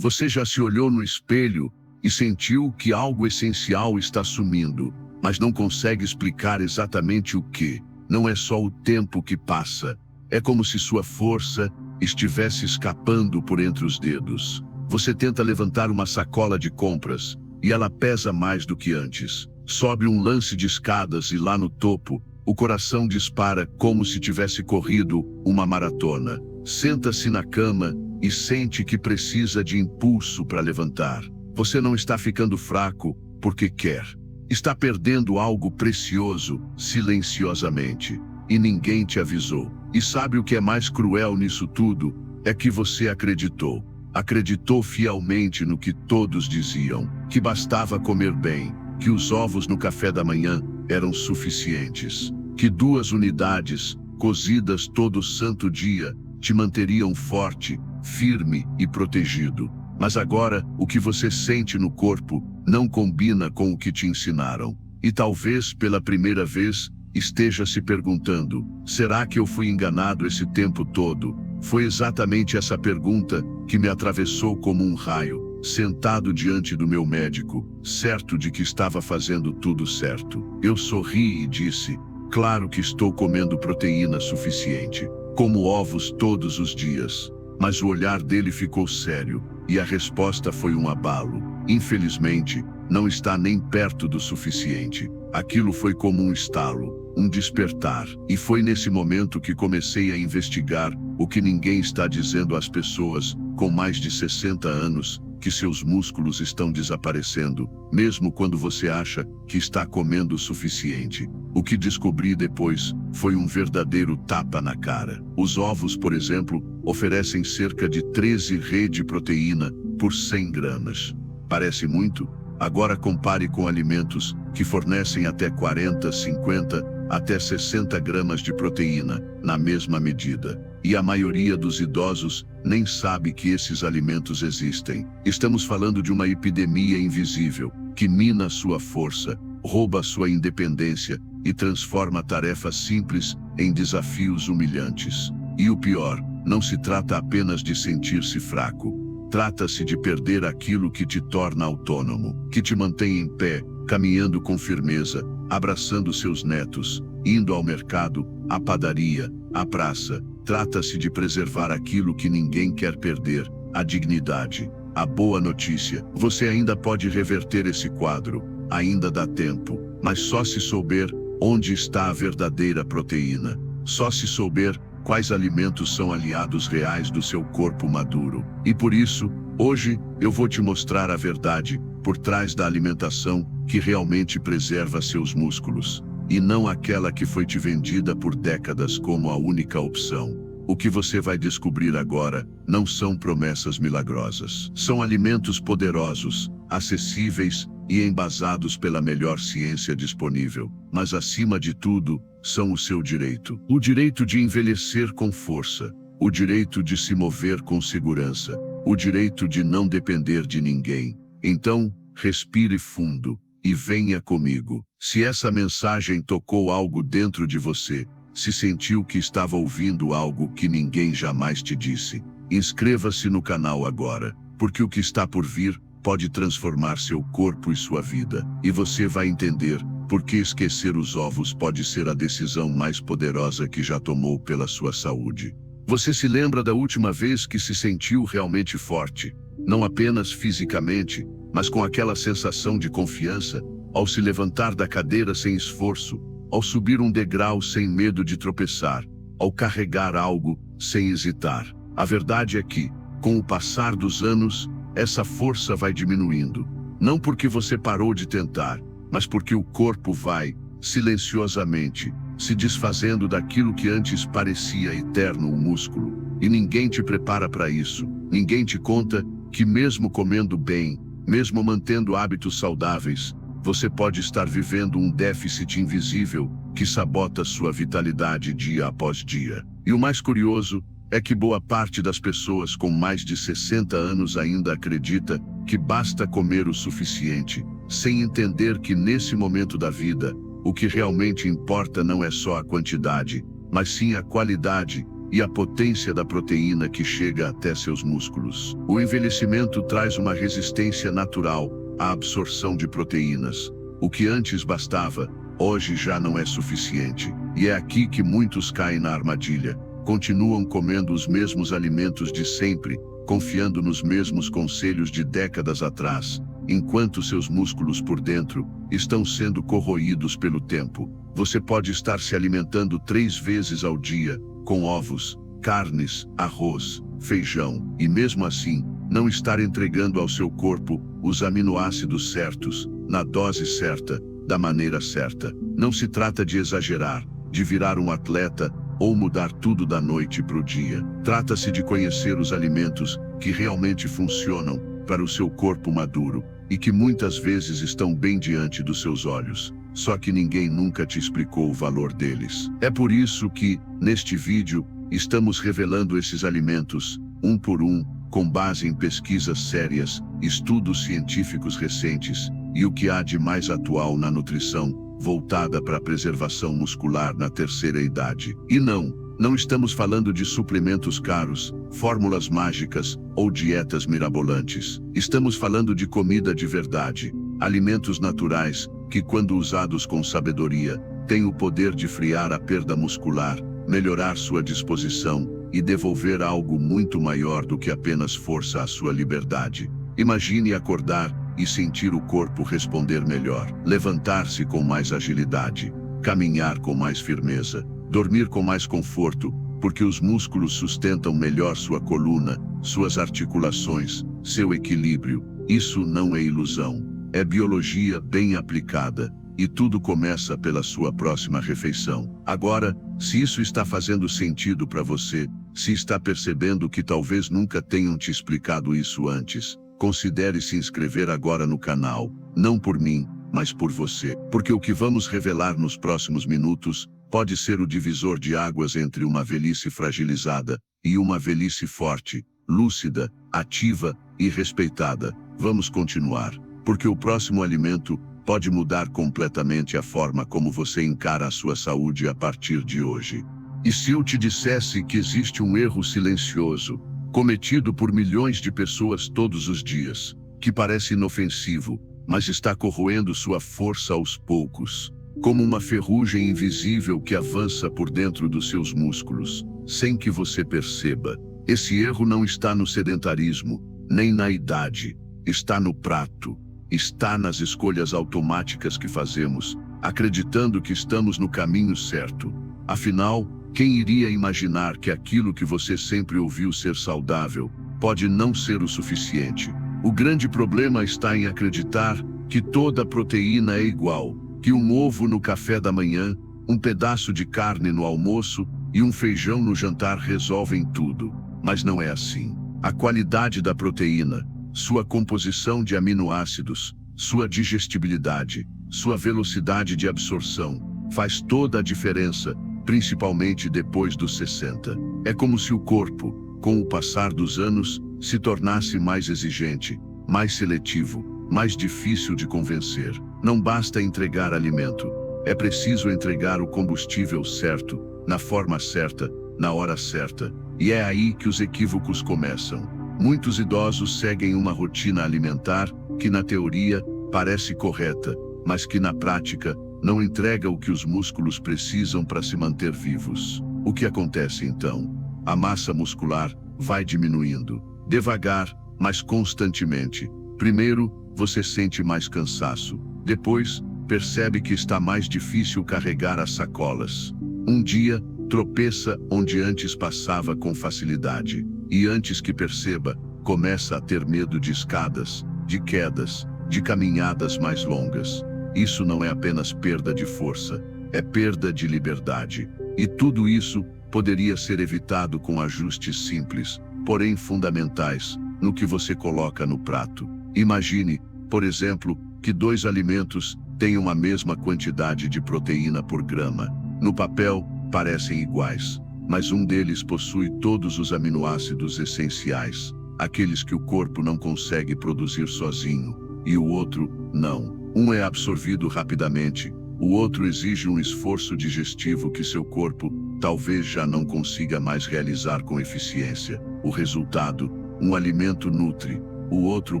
Você já se olhou no espelho e sentiu que algo essencial está sumindo, mas não consegue explicar exatamente o que? Não é só o tempo que passa. É como se sua força estivesse escapando por entre os dedos. Você tenta levantar uma sacola de compras e ela pesa mais do que antes. Sobe um lance de escadas e lá no topo, o coração dispara como se tivesse corrido uma maratona. Senta-se na cama e sente que precisa de impulso para levantar. Você não está ficando fraco porque quer. Está perdendo algo precioso, silenciosamente. E ninguém te avisou. E sabe o que é mais cruel nisso tudo? É que você acreditou. Acreditou fielmente no que todos diziam. Que bastava comer bem. Que os ovos no café da manhã eram suficientes. Que 2 unidades, cozidas todo santo dia, te manteriam forte, firme e protegido. Mas agora, o que você sente no corpo não combina com o que te ensinaram. E talvez, pela primeira vez, esteja se perguntando: será que eu fui enganado esse tempo todo? Foi exatamente essa pergunta que me atravessou como um raio, sentado diante do meu médico, certo de que estava fazendo tudo certo. Eu sorri e disse: claro que estou comendo proteína suficiente. Como ovos todos os dias. Mas o olhar dele ficou sério, e a resposta foi um abalo. Infelizmente, não está nem perto do suficiente. Aquilo foi como um estalo, um despertar. E foi nesse momento que comecei a investigar o que ninguém está dizendo às pessoas com mais de 60 anos, que seus músculos estão desaparecendo, mesmo quando você acha que está comendo o suficiente. O que descobri depois foi um verdadeiro tapa na cara. Os ovos, por exemplo, oferecem cerca de 13 Rê de proteína por 100 gramas. Parece muito? Agora compare com alimentos que fornecem até 40, 50, até 60 gramas de proteína, na mesma medida. E a maioria dos idosos nem sabe que esses alimentos existem. Estamos falando de uma epidemia invisível, que mina sua força, rouba sua independência e transforma tarefas simples em desafios humilhantes. E o pior, não se trata apenas de sentir-se fraco. Trata-se de perder aquilo que te torna autônomo, que te mantém em pé, caminhando com firmeza, abraçando seus netos, indo ao mercado, à padaria, à praça. Trata-se de preservar aquilo que ninguém quer perder, a dignidade. A boa notícia: você ainda pode reverter esse quadro, ainda dá tempo, mas só se souber onde está a verdadeira proteína. Só se souber quais alimentos são aliados reais do seu corpo maduro. E por isso, hoje, eu vou te mostrar a verdade por trás da alimentação que realmente preserva seus músculos, e não aquela que foi te vendida por décadas como a única opção. O que você vai descobrir agora não são promessas milagrosas. São alimentos poderosos, acessíveis e embasados pela melhor ciência disponível. Mas acima de tudo, são o seu direito. O direito de envelhecer com força. O direito de se mover com segurança. O direito de não depender de ninguém. Então, respire fundo e venha comigo. Se essa mensagem tocou algo dentro de você, se sentiu que estava ouvindo algo que ninguém jamais te disse, inscreva-se no canal agora, porque o que está por vir pode transformar seu corpo e sua vida, e você vai entender por que esquecer os ovos pode ser a decisão mais poderosa que já tomou pela sua saúde. Você se lembra da última vez que se sentiu realmente forte, não apenas fisicamente, mas com aquela sensação de confiança, ao se levantar da cadeira sem esforço, ao subir um degrau sem medo de tropeçar, ao carregar algo sem hesitar? A verdade é que, com o passar dos anos, essa força vai diminuindo. Não porque você parou de tentar, mas porque o corpo vai, silenciosamente, se desfazendo daquilo que antes parecia eterno, um músculo. E ninguém te prepara para isso. Ninguém te conta que mesmo comendo bem, mesmo mantendo hábitos saudáveis, você pode estar vivendo um déficit invisível que sabota sua vitalidade dia após dia. E o mais curioso é que boa parte das pessoas com mais de 60 anos ainda acredita que basta comer o suficiente, sem entender que nesse momento da vida, o que realmente importa não é só a quantidade, mas sim a qualidade e a potência da proteína que chega até seus músculos. O envelhecimento traz uma resistência natural à absorção de proteínas. O que antes bastava, hoje já não é suficiente. E é aqui que muitos caem na armadilha. Continuam comendo os mesmos alimentos de sempre, confiando nos mesmos conselhos de décadas atrás, enquanto seus músculos por dentro estão sendo corroídos pelo tempo. Você pode estar se alimentando 3 vezes ao dia, com ovos, carnes, arroz, feijão, e mesmo assim, não estar entregando ao seu corpo os aminoácidos certos, na dose certa, da maneira certa. Não se trata de exagerar, de virar um atleta ou mudar tudo da noite para o dia. Trata-se de conhecer os alimentos que realmente funcionam para o seu corpo maduro e que muitas vezes estão bem diante dos seus olhos, só que ninguém nunca te explicou o valor deles. É por isso que, neste vídeo, estamos revelando esses alimentos, um por um, com base em pesquisas sérias, estudos científicos recentes e o que há de mais atual na nutrição, voltada para a preservação muscular na terceira idade. E não estamos falando de suplementos caros, fórmulas mágicas ou dietas mirabolantes. Estamos falando de comida de verdade, alimentos naturais que, quando usados com sabedoria, têm o poder de frear a perda muscular, melhorar sua disposição e devolver algo muito maior do que apenas força à sua liberdade. Imagine acordar e sentir o corpo responder melhor, levantar-se com mais agilidade, caminhar com mais firmeza, dormir com mais conforto, porque os músculos sustentam melhor sua coluna, suas articulações, seu equilíbrio. Isso não é ilusão, é biologia bem aplicada, e tudo começa pela sua próxima refeição. Agora, se isso está fazendo sentido para você, se está percebendo que talvez nunca tenham te explicado isso antes, considere se inscrever agora no canal, não por mim, mas por você, porque o que vamos revelar nos próximos minutos pode ser o divisor de águas entre uma velhice fragilizada e uma velhice forte, lúcida, ativa e respeitada. Vamos continuar, porque o próximo alimento pode mudar completamente a forma como você encara a sua saúde a partir de hoje. E se eu te dissesse que existe um erro silencioso, cometido por milhões de pessoas todos os dias, que parece inofensivo, mas está corroendo sua força aos poucos, como uma ferrugem invisível que avança por dentro dos seus músculos, sem que você perceba. Esse erro não está no sedentarismo, nem na idade, está no prato, está nas escolhas automáticas que fazemos, acreditando que estamos no caminho certo. Afinal, quem iria imaginar que aquilo que você sempre ouviu ser saudável pode não ser o suficiente? O grande problema está em acreditar que toda proteína é igual, que um ovo no café da manhã, um pedaço de carne no almoço e um feijão no jantar resolvem tudo. Mas não é assim. A qualidade da proteína, sua composição de aminoácidos, sua digestibilidade, sua velocidade de absorção, faz toda a diferença, principalmente depois dos 60. É como se o corpo, com o passar dos anos, se tornasse mais exigente, mais seletivo, mais difícil de convencer. Não basta entregar alimento, é preciso entregar o combustível certo, na forma certa, na hora certa. E é aí que os equívocos começam. Muitos idosos seguem uma rotina alimentar que, na teoria, parece correta, mas que, na prática, não entrega o que os músculos precisam para se manter vivos. O que acontece então? A massa muscular vai diminuindo, devagar, mas constantemente. Primeiro, você sente mais cansaço. Depois, percebe que está mais difícil carregar as sacolas. Um dia, tropeça onde antes passava com facilidade. E antes que perceba, começa a ter medo de escadas, de quedas, de caminhadas mais longas. Isso não é apenas perda de força, é perda de liberdade. E tudo isso poderia ser evitado com ajustes simples, porém fundamentais, no que você coloca no prato. Imagine, por exemplo, que 2 alimentos tenham a mesma quantidade de proteína por grama. No papel, parecem iguais, mas um deles possui todos os aminoácidos essenciais, aqueles que o corpo não consegue produzir sozinho, e o outro, não. Um é absorvido rapidamente, o outro exige um esforço digestivo que seu corpo talvez já não consiga mais realizar com eficiência. O resultado, um alimento nutre, o outro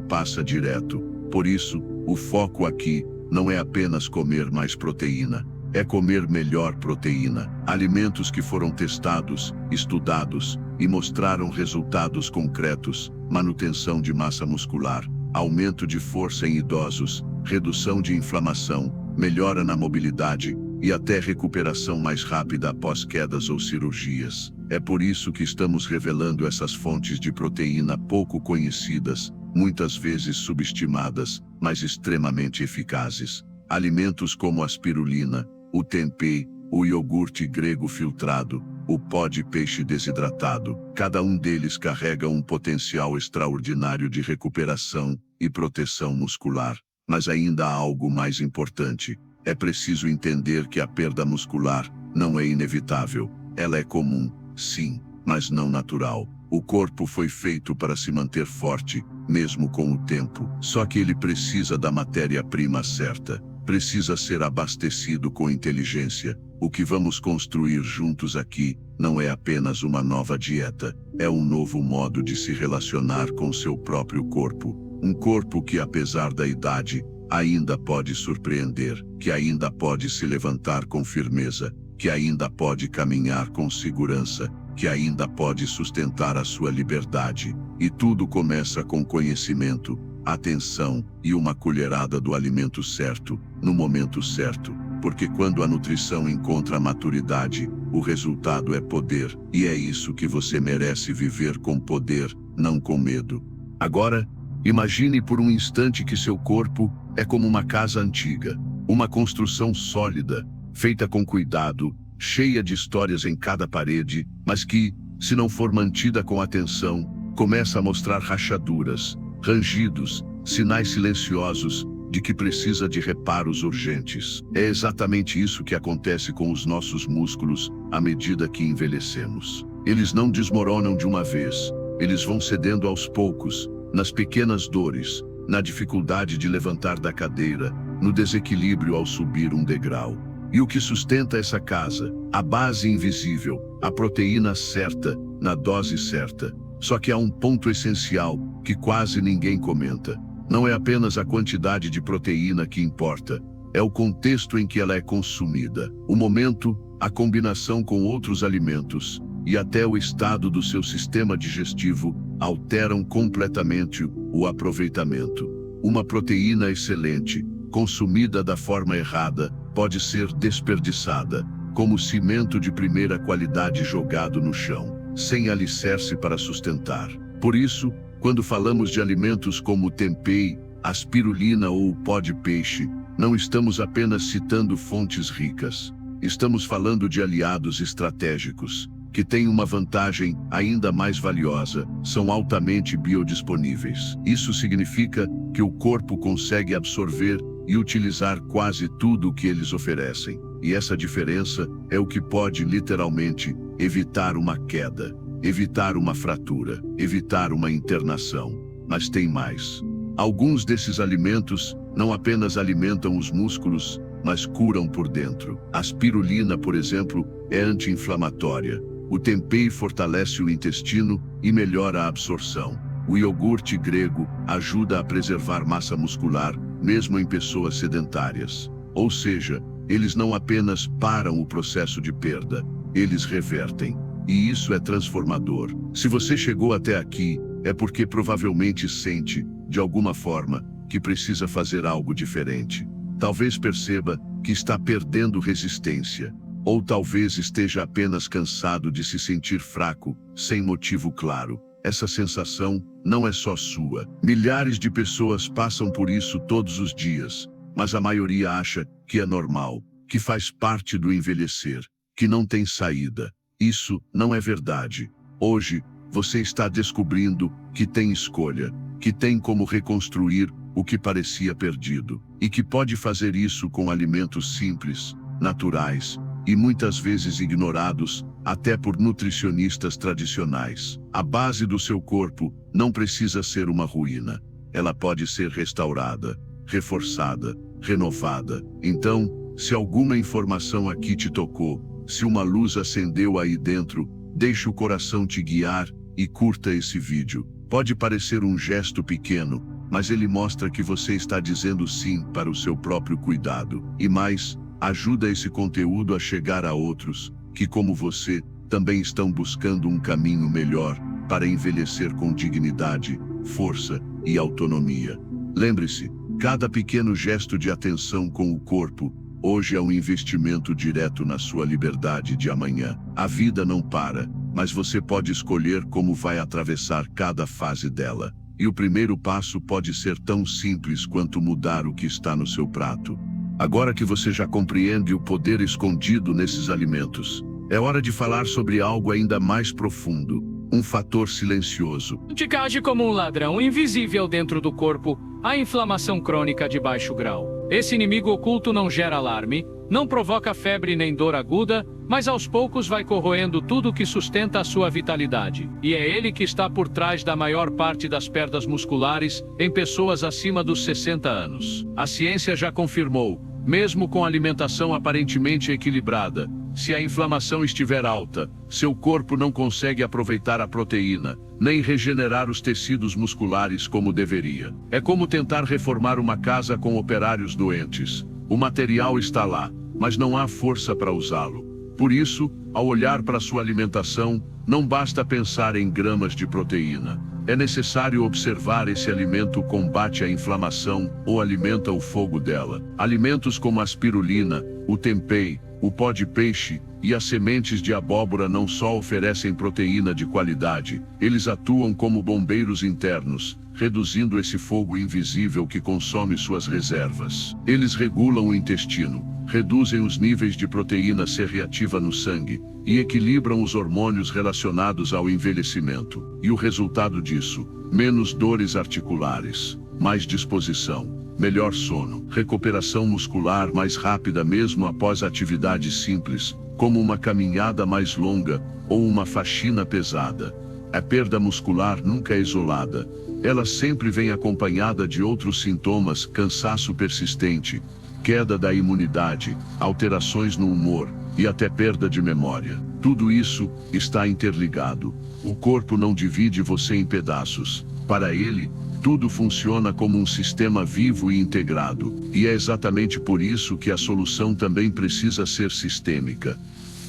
passa direto. Por isso, o foco aqui não é apenas comer mais proteína, é comer melhor proteína. Alimentos que foram testados, estudados e mostraram resultados concretos: manutenção de massa muscular, aumento de força em idosos, redução de inflamação, melhora na mobilidade e até recuperação mais rápida após quedas ou cirurgias. É por isso que estamos revelando essas fontes de proteína pouco conhecidas, muitas vezes subestimadas, mas extremamente eficazes. Alimentos como a spirulina, o tempeh, o iogurte grego filtrado, o pó de peixe desidratado, cada um deles carrega um potencial extraordinário de recuperação e proteção muscular. Mas ainda há algo mais importante. É preciso entender que a perda muscular não é inevitável. Ela é comum, sim, mas não natural. O corpo foi feito para se manter forte, mesmo com o tempo. Só que ele precisa da matéria-prima certa. Precisa ser abastecido com inteligência. O que vamos construir juntos aqui não é apenas uma nova dieta. É um novo modo de se relacionar com seu próprio corpo. Um corpo que, apesar da idade, ainda pode surpreender, que ainda pode se levantar com firmeza, que ainda pode caminhar com segurança, que ainda pode sustentar a sua liberdade. E tudo começa com conhecimento, atenção e uma colherada do alimento certo, no momento certo. Porque quando a nutrição encontra maturidade, o resultado é poder. E é isso que você merece: viver com poder, não com medo. Agora, imagine por um instante que seu corpo é como uma casa antiga, uma construção sólida, feita com cuidado, cheia de histórias em cada parede, mas que, se não for mantida com atenção, começa a mostrar rachaduras, rangidos, sinais silenciosos de que precisa de reparos urgentes. É exatamente isso que acontece com os nossos músculos à medida que envelhecemos. Eles não desmoronam de uma vez, eles vão cedendo aos poucos, nas pequenas dores, na dificuldade de levantar da cadeira, no desequilíbrio ao subir um degrau. E o que sustenta essa casa? A base invisível, a proteína certa, na dose certa. Só que há um ponto essencial que quase ninguém comenta. Não é apenas a quantidade de proteína que importa, é o contexto em que ela é consumida. O momento, a combinação com outros alimentos e até o estado do seu sistema digestivo alteram completamente o aproveitamento. Uma proteína excelente, consumida da forma errada, pode ser desperdiçada, como cimento de primeira qualidade jogado no chão, sem alicerce para sustentar. Por isso, quando falamos de alimentos como o tempeh, a spirulina ou o pó de peixe, não estamos apenas citando fontes ricas. Estamos falando de aliados estratégicos, que têm uma vantagem ainda mais valiosa: são altamente biodisponíveis. Isso significa que o corpo consegue absorver e utilizar quase tudo o que eles oferecem. E essa diferença é o que pode literalmente evitar uma queda, evitar uma fratura, evitar uma internação. Mas tem mais. Alguns desses alimentos não apenas alimentam os músculos, mas curam por dentro. A spirulina, por exemplo, é anti-inflamatória. O tempeh fortalece o intestino e melhora a absorção. O iogurte grego ajuda a preservar massa muscular, mesmo em pessoas sedentárias. Ou seja, eles não apenas param o processo de perda, eles revertem. E isso é transformador. Se você chegou até aqui, é porque provavelmente sente, de alguma forma, que precisa fazer algo diferente. Talvez perceba que está perdendo resistência. Ou talvez esteja apenas cansado de se sentir fraco, sem motivo claro. Essa sensação não é só sua. Milhares de pessoas passam por isso todos os dias, mas a maioria acha que é normal, que faz parte do envelhecer, que não tem saída. Isso não é verdade. Hoje, você está descobrindo que tem escolha, que tem como reconstruir o que parecia perdido, e que pode fazer isso com alimentos simples, naturais, e muitas vezes ignorados, até por nutricionistas tradicionais. A base do seu corpo não precisa ser uma ruína. Ela pode ser restaurada, reforçada, renovada. Então, se alguma informação aqui te tocou, Se uma luz acendeu aí dentro, deixe o coração te guiar e curta esse vídeo. Pode parecer um gesto pequeno, mas ele mostra que você está dizendo sim para o seu próprio cuidado. E mais, ajuda esse conteúdo a chegar a outros, que como você, também estão buscando um caminho melhor para envelhecer com dignidade, força e autonomia. Lembre-se, cada pequeno gesto de atenção com o corpo, hoje é um investimento direto na sua liberdade de amanhã. A vida não para, mas você pode escolher como vai atravessar cada fase dela. E o primeiro passo pode ser tão simples quanto mudar o que está no seu prato. Agora que você já compreende o poder escondido nesses alimentos, é hora de falar sobre algo ainda mais profundo, um fator silencioso. Que age como um ladrão invisível dentro do corpo, a inflamação crônica de baixo grau. Esse inimigo oculto não gera alarme, não provoca febre nem dor aguda, mas aos poucos vai corroendo tudo que sustenta a sua vitalidade. E é ele que está por trás da maior parte das perdas musculares em pessoas acima dos 60 anos. A ciência já confirmou, mesmo com alimentação aparentemente equilibrada, se a inflamação estiver alta, seu corpo não consegue aproveitar a proteína, nem regenerar os tecidos musculares como deveria. É como tentar reformar uma casa com operários doentes. O material está lá, mas não há força para usá-lo. Por isso, ao olhar para sua alimentação, não basta pensar em gramas de proteína. É necessário observar esse alimento combate a inflamação ou alimenta o fogo dela. Alimentos como a spirulina, o tempeh, o pó de peixe e as sementes de abóbora não só oferecem proteína de qualidade, eles atuam como bombeiros internos, reduzindo esse fogo invisível que consome suas reservas. Eles regulam o intestino, reduzem os níveis de proteína C reativa no sangue e equilibram os hormônios relacionados ao envelhecimento. E o resultado disso, menos dores articulares, mais disposição, melhor sono, recuperação muscular mais rápida mesmo após atividades simples, como uma caminhada mais longa ou uma faxina pesada. A perda muscular nunca é isolada. Ela sempre vem acompanhada de outros sintomas: cansaço persistente, queda da imunidade, alterações no humor e até perda de memória. Tudo isso está interligado. O corpo não divide você em pedaços. Para ele, tudo funciona como um sistema vivo e integrado. E é exatamente por isso que a solução também precisa ser sistêmica.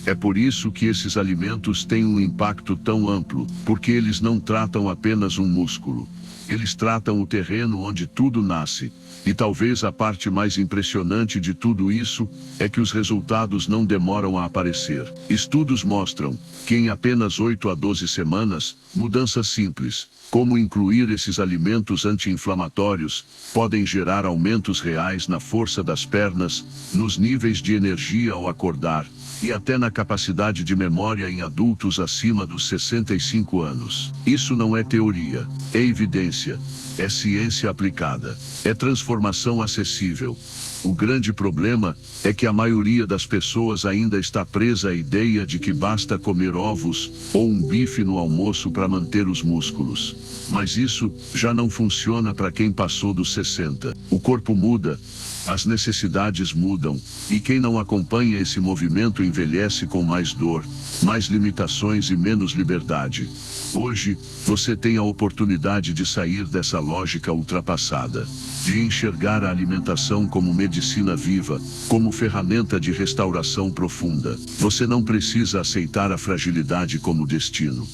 É por isso que esses alimentos têm um impacto tão amplo, porque eles não tratam apenas um músculo. Eles tratam o terreno onde tudo nasce. E talvez a parte mais impressionante de tudo isso é que os resultados não demoram a aparecer. Estudos mostram que em apenas 8 a 12 semanas, mudanças simples, como incluir esses alimentos anti-inflamatórios, podem gerar aumentos reais na força das pernas, nos níveis de energia ao acordar, e até na capacidade de memória em adultos acima dos 65 anos. Isso não é teoria, é evidência, é ciência aplicada, é transformação acessível. O grande problema é que a maioria das pessoas ainda está presa à ideia de que basta comer ovos ou um bife no almoço para manter os músculos. Mas isso já não funciona para quem passou dos 60. O corpo muda, as necessidades mudam, e quem não acompanha esse movimento envelhece com mais dor, mais limitações e menos liberdade. Hoje, você tem a oportunidade de sair dessa lógica ultrapassada, de enxergar a alimentação como medicina viva, como ferramenta de restauração profunda. Você não precisa aceitar a fragilidade como destino.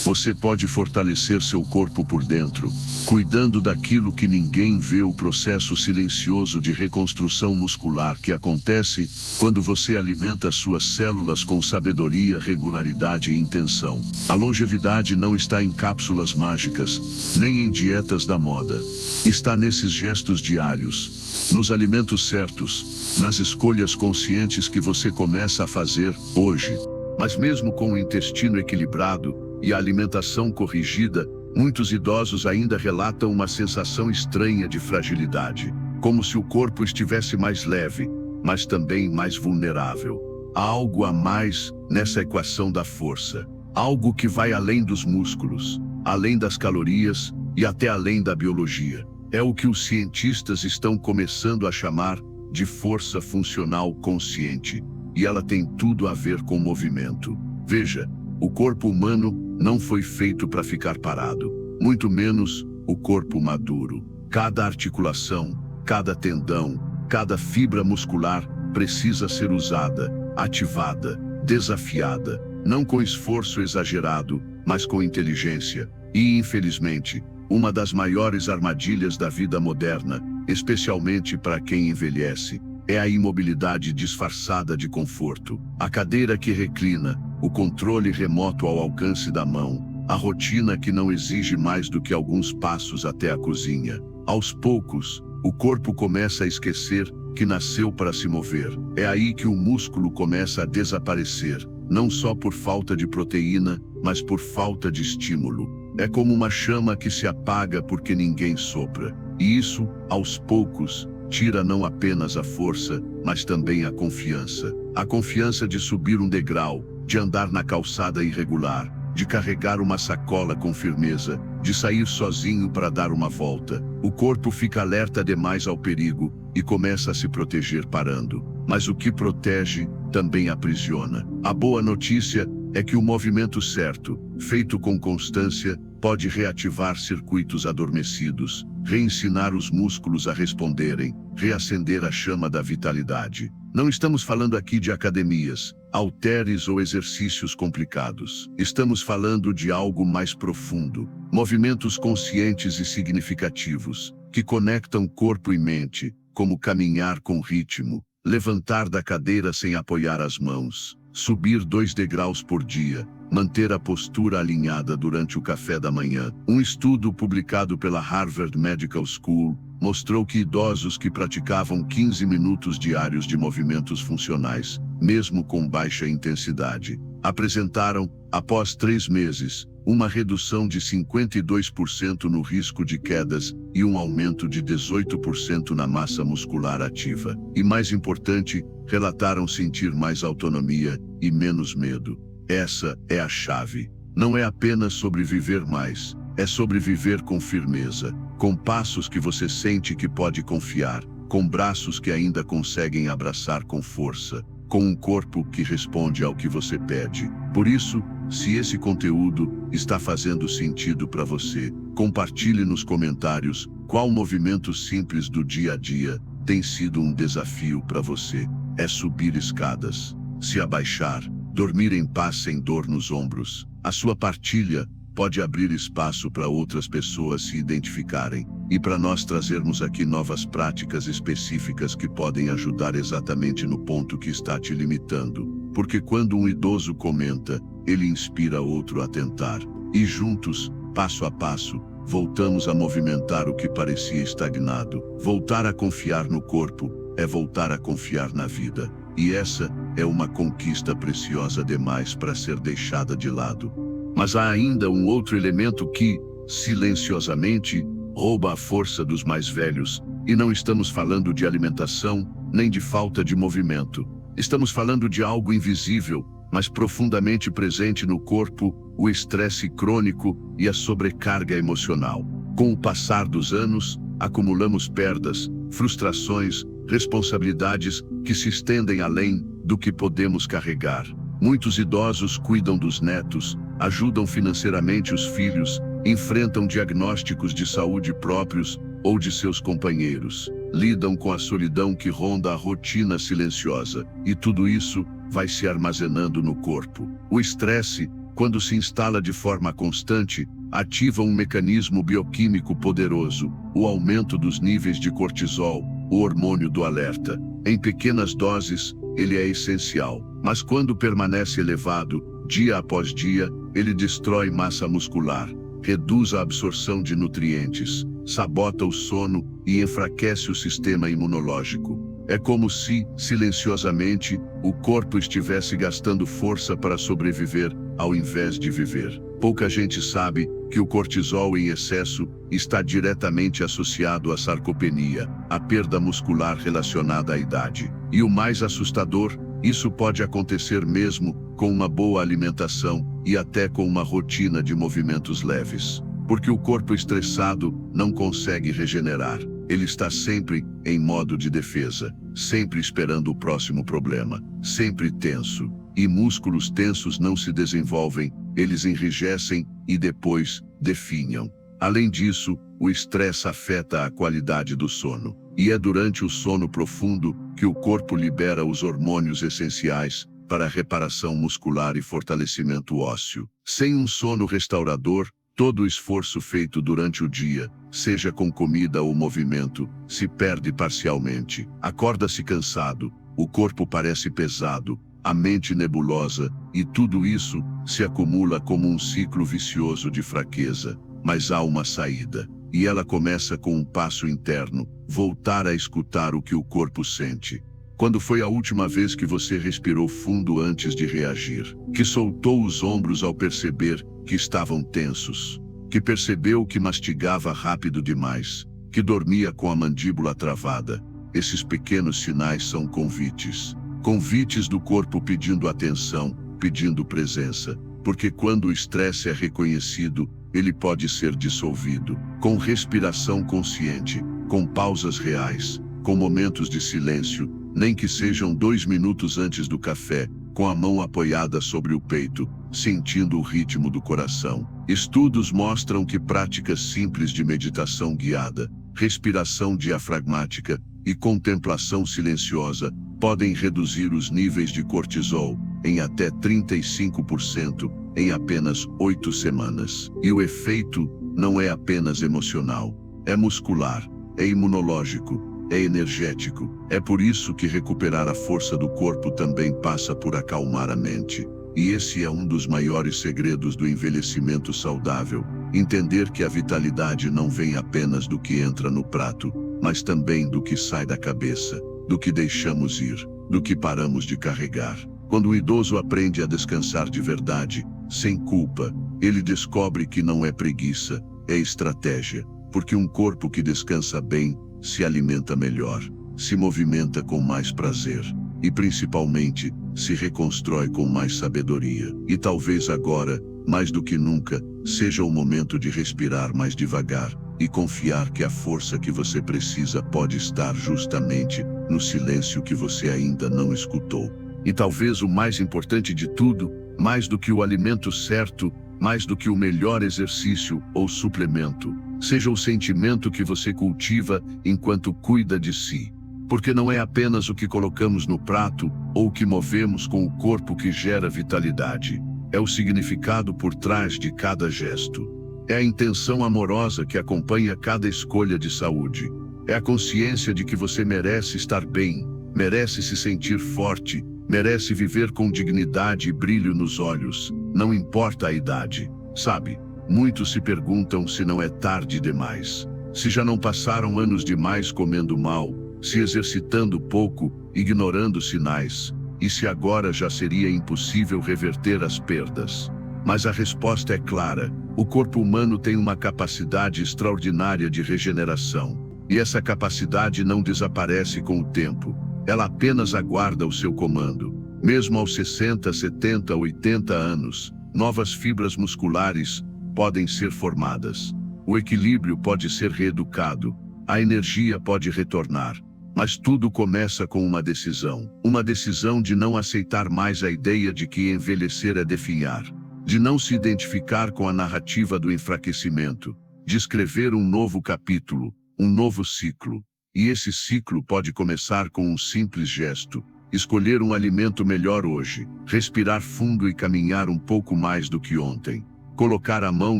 Você pode fortalecer seu corpo por dentro, cuidando daquilo que ninguém vê: o processo silencioso de reconstrução muscular que acontece quando você alimenta suas células com sabedoria, regularidade e intenção. A longevidade não está em cápsulas mágicas, nem em dietas da moda. Está nesses gestos diários, nos alimentos certos, nas escolhas conscientes que você começa a fazer hoje. Mas mesmo com o intestino equilibrado e a alimentação corrigida, muitos idosos ainda relatam uma sensação estranha de fragilidade, como se o corpo estivesse mais leve, mas também mais vulnerável. Há algo a mais nessa equação da força, algo que vai além dos músculos, além das calorias e até além da biologia. É o que os cientistas estão começando a chamar de força funcional consciente. e ela tem tudo a ver com movimento. Veja, o corpo humano não foi feito para ficar parado, muito menos o corpo maduro. Cada articulação, cada tendão, cada fibra muscular precisa ser usada, ativada, desafiada, não com esforço exagerado, mas com inteligência. E, infelizmente, uma das maiores armadilhas da vida moderna, especialmente para quem envelhece, é a imobilidade disfarçada de conforto. A cadeira que reclina, o controle remoto ao alcance da mão, a rotina que não exige mais do que alguns passos até a cozinha. Aos poucos, o corpo começa a esquecer que nasceu para se mover. É aí que o músculo começa a desaparecer, não só por falta de proteína, mas por falta de estímulo. É como uma chama que se apaga porque ninguém sopra. E isso, aos poucos, tira não apenas a força, mas também a confiança. A confiança de subir um degrau, de andar na calçada irregular, de carregar uma sacola com firmeza, de sair sozinho para dar uma volta. O corpo fica alerta demais ao perigo e começa a se proteger parando. Mas o que protege também aprisiona. A boa notícia é que o movimento certo, feito com constância, pode reativar circuitos adormecidos, reensinar os músculos a responderem, reacender a chama da vitalidade. Não estamos falando aqui de academias, halteres ou exercícios complicados. Estamos falando de algo mais profundo. Movimentos conscientes e significativos, que conectam corpo e mente, como caminhar com ritmo, levantar da cadeira sem apoiar as mãos, subir 2 degraus por dia, manter a postura alinhada durante o café da manhã. Um estudo publicado pela Harvard Medical School mostrou que idosos que praticavam 15 minutos diários de movimentos funcionais, mesmo com baixa intensidade, apresentaram, após 3 meses, uma redução de 52% no risco de quedas e um aumento de 18% na massa muscular ativa. E mais importante, relataram sentir mais autonomia e menos medo. Essa é a chave. Não é apenas sobre viver mais, é sobre viver com firmeza, com passos que você sente que pode confiar, com braços que ainda conseguem abraçar com força, com um corpo que responde ao que você pede. Por isso, se esse conteúdo está fazendo sentido para você, compartilhe nos comentários qual movimento simples do dia a dia tem sido um desafio para você. É subir escadas, se abaixar, dormir em paz sem dor nos ombros. A sua partilha pode abrir espaço para outras pessoas se identificarem e para nós trazermos aqui novas práticas específicas que podem ajudar exatamente no ponto que está te limitando. Porque quando um idoso comenta, ele inspira outro a tentar. E juntos, passo a passo, voltamos a movimentar o que parecia estagnado. Voltar a confiar no corpo é voltar a confiar na vida. E essa é uma conquista preciosa demais para ser deixada de lado. Mas há ainda um outro elemento que, silenciosamente, rouba a força dos mais velhos. E não estamos falando de alimentação, nem de falta de movimento. Estamos falando de algo invisível, mas profundamente presente no corpo, o estresse crônico e a sobrecarga emocional. Com o passar dos anos, acumulamos perdas, frustrações, responsabilidades que se estendem além do que podemos carregar. Muitos idosos cuidam dos netos, ajudam financeiramente os filhos, enfrentam diagnósticos de saúde próprios ou de seus companheiros, lidam com a solidão que ronda a rotina silenciosa, e tudo isso vai se armazenando no corpo. O estresse, quando se instala de forma constante, ativa um mecanismo bioquímico poderoso, o aumento dos níveis de cortisol, o hormônio do alerta. Em pequenas doses, ele é essencial, mas quando permanece elevado, dia após dia, ele destrói massa muscular, reduz a absorção de nutrientes, sabota o sono e enfraquece o sistema imunológico. É como se, silenciosamente, o corpo estivesse gastando força para sobreviver, ao invés de viver. Pouca gente sabe que o cortisol em excesso está diretamente associado à sarcopenia, a perda muscular relacionada à idade. E o mais assustador, isso pode acontecer mesmo com uma boa alimentação e até com uma rotina de movimentos leves. Porque o corpo estressado não consegue regenerar. Ele está sempre em modo de defesa, sempre esperando o próximo problema, sempre tenso. E músculos tensos não se desenvolvem, eles enrijecem e depois definham. Além disso, o estresse afeta a qualidade do sono. E é durante o sono profundo que o corpo libera os hormônios essenciais para a reparação muscular e fortalecimento ósseo. Sem um sono restaurador, todo o esforço feito durante o dia, seja com comida ou movimento, se perde parcialmente. Acorda-se cansado, o corpo parece pesado, a mente nebulosa, e tudo isso se acumula como um ciclo vicioso de fraqueza. Mas há uma saída, e ela começa com um passo interno: voltar a escutar o que o corpo sente. Quando foi a última vez que você respirou fundo antes de reagir? Que soltou os ombros ao perceber que estavam tensos? Que percebeu que mastigava rápido demais? Que dormia com a mandíbula travada? Esses pequenos sinais são convites. Convites do corpo pedindo atenção, pedindo presença. Porque quando o estresse é reconhecido, ele pode ser dissolvido. Com respiração consciente, com pausas reais, com momentos de silêncio, nem que sejam 2 minutos antes do café, com a mão apoiada sobre o peito, sentindo o ritmo do coração. Estudos mostram que práticas simples de meditação guiada, respiração diafragmática e contemplação silenciosa podem reduzir os níveis de cortisol em até 35% em apenas 8 semanas. E o efeito não é apenas emocional, é muscular, é imunológico, é energético. É por isso que recuperar a força do corpo também passa por acalmar a mente. E esse é um dos maiores segredos do envelhecimento saudável: entender que a vitalidade não vem apenas do que entra no prato, mas também do que sai da cabeça, do que deixamos ir, do que paramos de carregar. Quando o idoso aprende a descansar de verdade, sem culpa, ele descobre que não é preguiça, é estratégia. Porque um corpo que descansa bem se alimenta melhor, se movimenta com mais prazer e, principalmente, se reconstrói com mais sabedoria. E talvez agora, mais do que nunca, seja o momento de respirar mais devagar e confiar que a força que você precisa pode estar justamente no silêncio que você ainda não escutou. E talvez o mais importante de tudo, mais do que o alimento certo, mais do que o melhor exercício ou suplemento, seja o sentimento que você cultiva enquanto cuida de si. Porque não é apenas o que colocamos no prato ou o que movemos com o corpo que gera vitalidade. É o significado por trás de cada gesto. É a intenção amorosa que acompanha cada escolha de saúde. É a consciência de que você merece estar bem, merece se sentir forte, merece viver com dignidade e brilho nos olhos, não importa a idade. Sabe, muitos se perguntam se não é tarde demais, se já não passaram anos demais comendo mal, se exercitando pouco, ignorando sinais, e se agora já seria impossível reverter as perdas. Mas a resposta é clara: o corpo humano tem uma capacidade extraordinária de regeneração. E essa capacidade não desaparece com o tempo. Ela apenas aguarda o seu comando. Mesmo aos 60, 70, 80 anos, novas fibras musculares podem ser formadas. O equilíbrio pode ser reeducado. A energia pode retornar. Mas tudo começa com uma decisão. Uma decisão de não aceitar mais a ideia de que envelhecer é definhar. De não se identificar com a narrativa do enfraquecimento. De escrever um novo capítulo, um novo ciclo. E esse ciclo pode começar com um simples gesto: escolher um alimento melhor hoje, respirar fundo e caminhar um pouco mais do que ontem, colocar a mão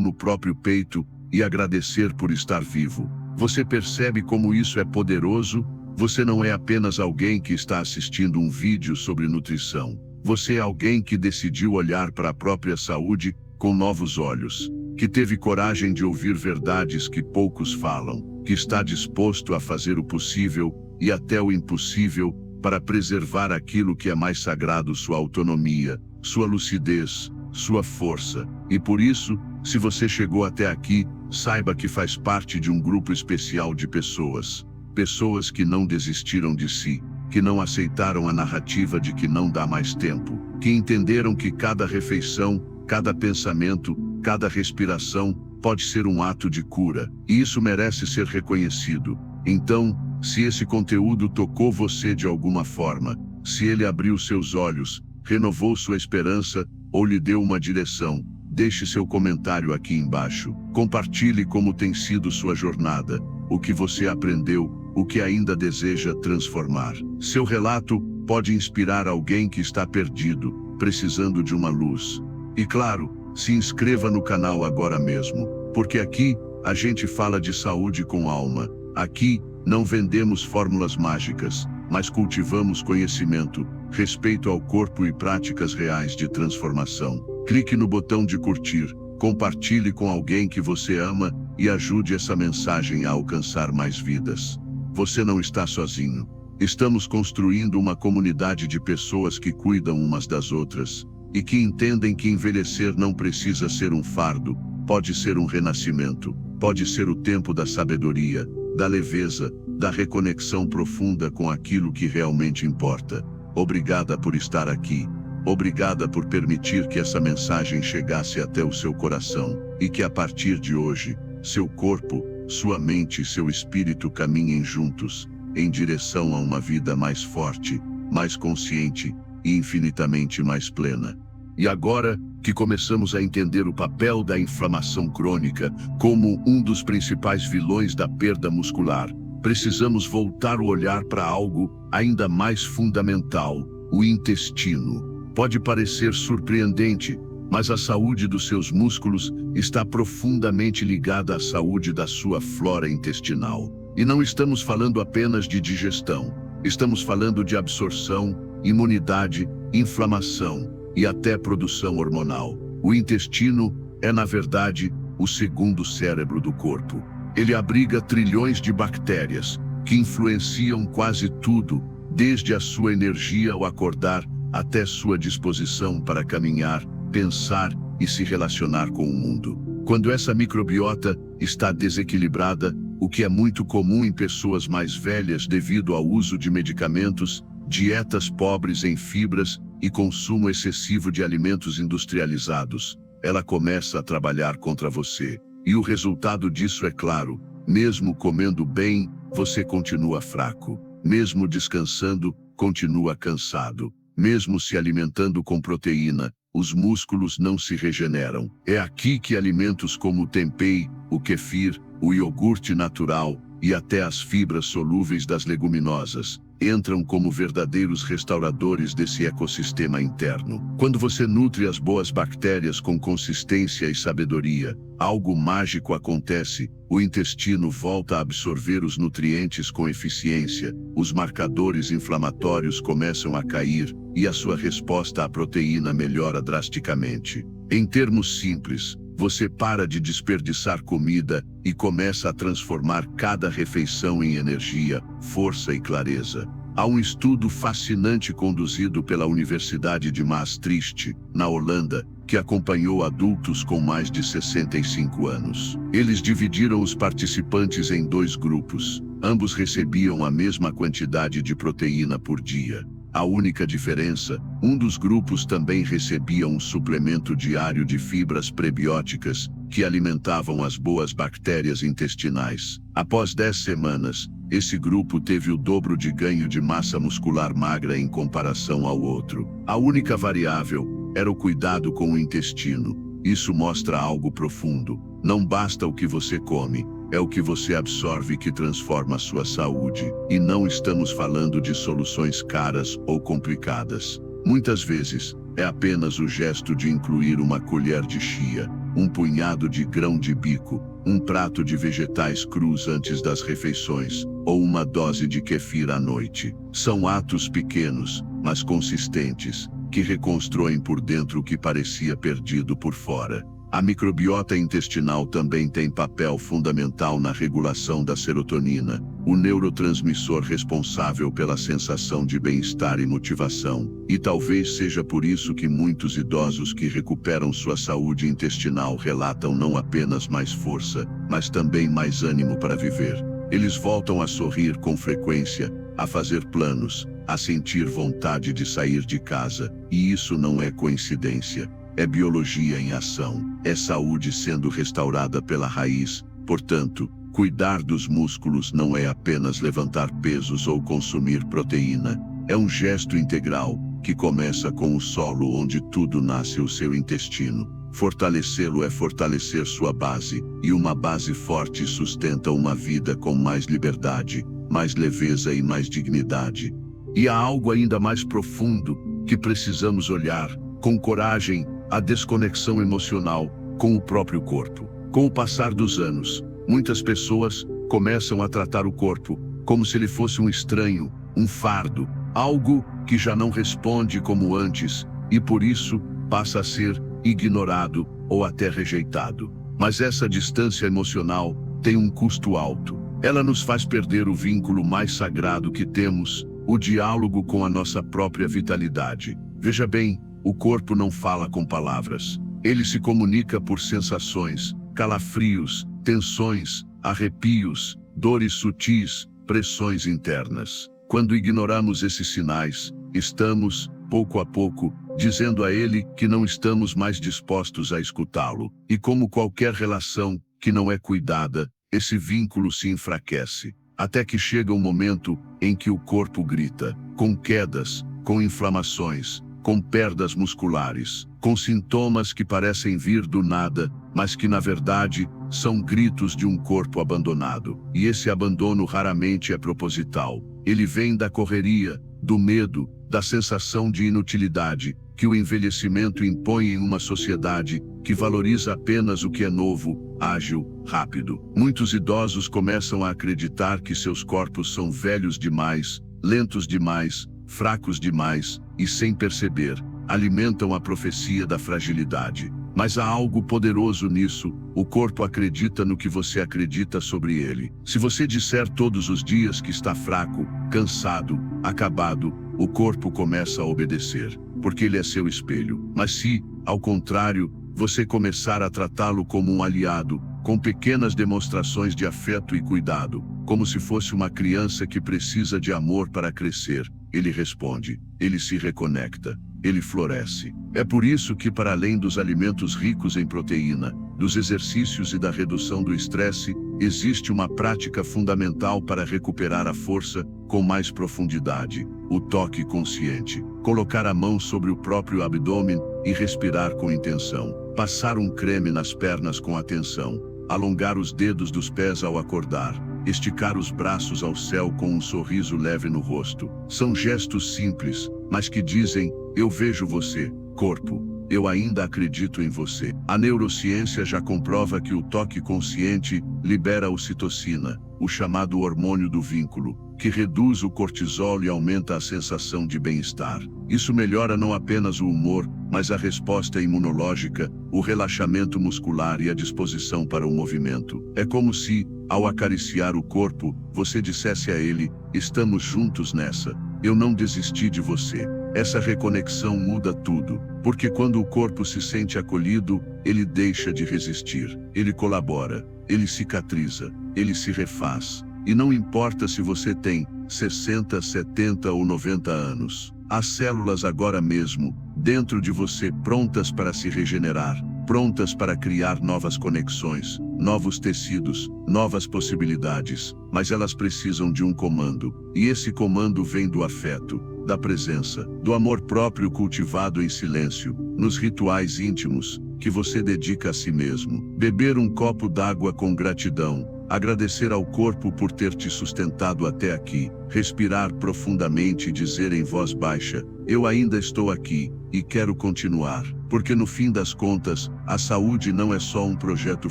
no próprio peito e agradecer por estar vivo. Você percebe como isso é poderoso? Você não é apenas alguém que está assistindo um vídeo sobre nutrição. Você é alguém que decidiu olhar para a própria saúde com novos olhos, que teve coragem de ouvir verdades que poucos falam, que está disposto a fazer o possível e até o impossível para preservar aquilo que é mais sagrado: sua autonomia, sua lucidez, sua força. E por isso, se você chegou até aqui, saiba que faz parte de um grupo especial de pessoas. Pessoas que não desistiram de si, que não aceitaram a narrativa de que não dá mais tempo, que entenderam que cada refeição, cada pensamento, cada respiração pode ser um ato de cura, e isso merece ser reconhecido. Então, se esse conteúdo tocou você de alguma forma, se ele abriu seus olhos, renovou sua esperança ou lhe deu uma direção, deixe seu comentário aqui embaixo. Compartilhe como tem sido sua jornada, o que você aprendeu, o que ainda deseja transformar. Seu relato pode inspirar alguém que está perdido, precisando de uma luz. E claro, se inscreva no canal agora mesmo, porque aqui a gente fala de saúde com alma. Aqui não vendemos fórmulas mágicas, mas cultivamos conhecimento, respeito ao corpo e práticas reais de transformação. Clique no botão de curtir, compartilhe com alguém que você ama e ajude essa mensagem a alcançar mais vidas. Você não está sozinho. Estamos construindo uma comunidade de pessoas que cuidam umas das outras e que entendem que envelhecer não precisa ser um fardo, pode ser um renascimento, pode ser o tempo da sabedoria, da leveza, da reconexão profunda com aquilo que realmente importa. Obrigada por estar aqui. Obrigada por permitir que essa mensagem chegasse até o seu coração e que a partir de hoje, seu corpo, sua mente e seu espírito caminhem juntos, em direção a uma vida mais forte, mais consciente e infinitamente mais plena. E agora que começamos a entender o papel da inflamação crônica como um dos principais vilões da perda muscular, precisamos voltar o olhar para algo ainda mais fundamental: o intestino. Pode parecer surpreendente, mas a saúde dos seus músculos está profundamente ligada à saúde da sua flora intestinal. E não estamos falando apenas de digestão, estamos falando de absorção, imunidade, inflamação e até produção hormonal. O intestino é, na verdade, o segundo cérebro do corpo. Ele abriga trilhões de bactérias que influenciam quase tudo, desde a sua energia ao acordar até sua disposição para caminhar, pensar e se relacionar com o mundo. Quando essa microbiota está desequilibrada, o que é muito comum em pessoas mais velhas devido ao uso de medicamentos, dietas pobres em fibras e consumo excessivo de alimentos industrializados, ela começa a trabalhar contra você. E o resultado disso é claro: mesmo comendo bem, você continua fraco. Mesmo descansando, continua cansado. Mesmo se alimentando com proteína, os músculos não se regeneram. É aqui que alimentos como o tempeh, o kefir, o iogurte natural e até as fibras solúveis das leguminosas entram como verdadeiros restauradores desse ecossistema interno. Quando você nutre as boas bactérias com consistência e sabedoria, algo mágico acontece: o intestino volta a absorver os nutrientes com eficiência, os marcadores inflamatórios começam a cair e a sua resposta à proteína melhora drasticamente. Em termos simples, você para de desperdiçar comida e começa a transformar cada refeição em energia, força e clareza. Há um estudo fascinante conduzido pela Universidade de Maastricht, na Holanda, que acompanhou adultos com mais de 65 anos. Eles dividiram os participantes em 2 grupos. Ambos recebiam a mesma quantidade de proteína por dia. A única diferença: um dos grupos também recebia um suplemento diário de fibras prebióticas que alimentavam as boas bactérias intestinais. Após 10 semanas, esse grupo teve o dobro de ganho de massa muscular magra em comparação ao outro. A única variável era o cuidado com o intestino. Isso mostra algo profundo: não basta o que você come, é o que você absorve que transforma a sua saúde. E não estamos falando de soluções caras ou complicadas. Muitas vezes, é apenas o gesto de incluir uma colher de chia, um punhado de grão de bico, um prato de vegetais crus antes das refeições, ou uma dose de kefir à noite. São atos pequenos, mas consistentes, que reconstroem por dentro o que parecia perdido por fora. A microbiota intestinal também tem papel fundamental na regulação da serotonina, o neurotransmissor responsável pela sensação de bem-estar e motivação. E talvez seja por isso que muitos idosos que recuperam sua saúde intestinal relatam não apenas mais força, mas também mais ânimo para viver. Eles voltam a sorrir com frequência, a fazer planos, a sentir vontade de sair de casa, e isso não é coincidência. é biologia em ação, é saúde sendo restaurada pela raiz. Portanto, cuidar dos músculos não é apenas levantar pesos ou consumir proteína, é um gesto integral que começa com o solo onde tudo nasce, o seu intestino. Fortalecê-lo é fortalecer sua base, e uma base forte sustenta uma vida com mais liberdade, mais leveza e mais dignidade. E há algo ainda mais profundo que precisamos olhar, com coragem, a desconexão emocional com o próprio corpo. Com o passar dos anos, muitas pessoas começam a tratar o corpo como se ele fosse um estranho, um fardo, algo que já não responde como antes, e por isso passa a ser ignorado ou até rejeitado. Mas essa distância emocional tem um custo alto. Ela nos faz perder o vínculo mais sagrado que temos, o diálogo com a nossa própria vitalidade. Veja bem, o corpo não fala com palavras. Ele se comunica por sensações, calafrios, tensões, arrepios, dores sutis, pressões internas. Quando ignoramos esses sinais, estamos, pouco a pouco, dizendo a ele que não estamos mais dispostos a escutá-lo. E como qualquer relação que não é cuidada, esse vínculo se enfraquece, até que chega um momento em que o corpo grita, com quedas, com inflamações, com perdas musculares, com sintomas que parecem vir do nada, mas que na verdade são gritos de um corpo abandonado. E esse abandono raramente é proposital. Ele vem da correria, do medo, da sensação de inutilidade que o envelhecimento impõe em uma sociedade que valoriza apenas o que é novo, ágil, rápido. Muitos idosos começam a acreditar que seus corpos são velhos demais, lentos demais, fracos demais, e sem perceber, alimentam a profecia da fragilidade. Mas há algo poderoso nisso: o corpo acredita no que você acredita sobre ele. Se você disser todos os dias que está fraco, cansado, acabado, o corpo começa a obedecer, porque ele é seu espelho. Mas se, ao contrário, você começar a tratá-lo como um aliado, com pequenas demonstrações de afeto e cuidado, como se fosse uma criança que precisa de amor para crescer, ele responde, ele se reconecta, ele floresce. É por isso que, para além dos alimentos ricos em proteína, dos exercícios e da redução do estresse, existe uma prática fundamental para recuperar a força com mais profundidade: o toque consciente. Colocar a mão sobre o próprio abdômen e respirar com intenção. Passar um creme nas pernas com atenção. Alongar os dedos dos pés ao acordar. Esticar os braços ao céu com um sorriso leve no rosto. São gestos simples, mas que dizem: eu vejo você, corpo. Eu ainda acredito em você. A neurociência já comprova que o toque consciente libera ocitocina, o chamado hormônio do vínculo, que reduz o cortisol e aumenta a sensação de bem-estar. Isso melhora não apenas o humor, mas a resposta imunológica, o relaxamento muscular e a disposição para o movimento. É como se, ao acariciar o corpo, você dissesse a ele: estamos juntos nessa. Eu não desisti de você. Essa reconexão muda tudo, porque quando o corpo se sente acolhido, ele deixa de resistir, ele colabora, ele cicatriza, ele se refaz. E não importa se você tem 60, 70 ou 90 anos, há células agora mesmo, dentro de você, prontas para se regenerar, prontas para criar novas conexões, novos tecidos, novas possibilidades, mas elas precisam de um comando, e esse comando vem do afeto, da presença, do amor próprio cultivado em silêncio, nos rituais íntimos que você dedica a si mesmo. Beber um copo d'água com gratidão, agradecer ao corpo por ter te sustentado até aqui, respirar profundamente e dizer em voz baixa: eu ainda estou aqui, e quero continuar. Porque no fim das contas, a saúde não é só um projeto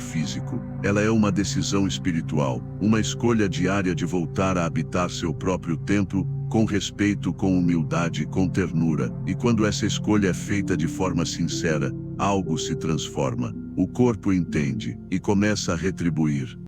físico, ela é uma decisão espiritual, uma escolha diária de voltar a habitar seu próprio templo, com respeito, com humildade, com ternura. E quando essa escolha é feita de forma sincera, algo se transforma. O corpo entende e começa a retribuir.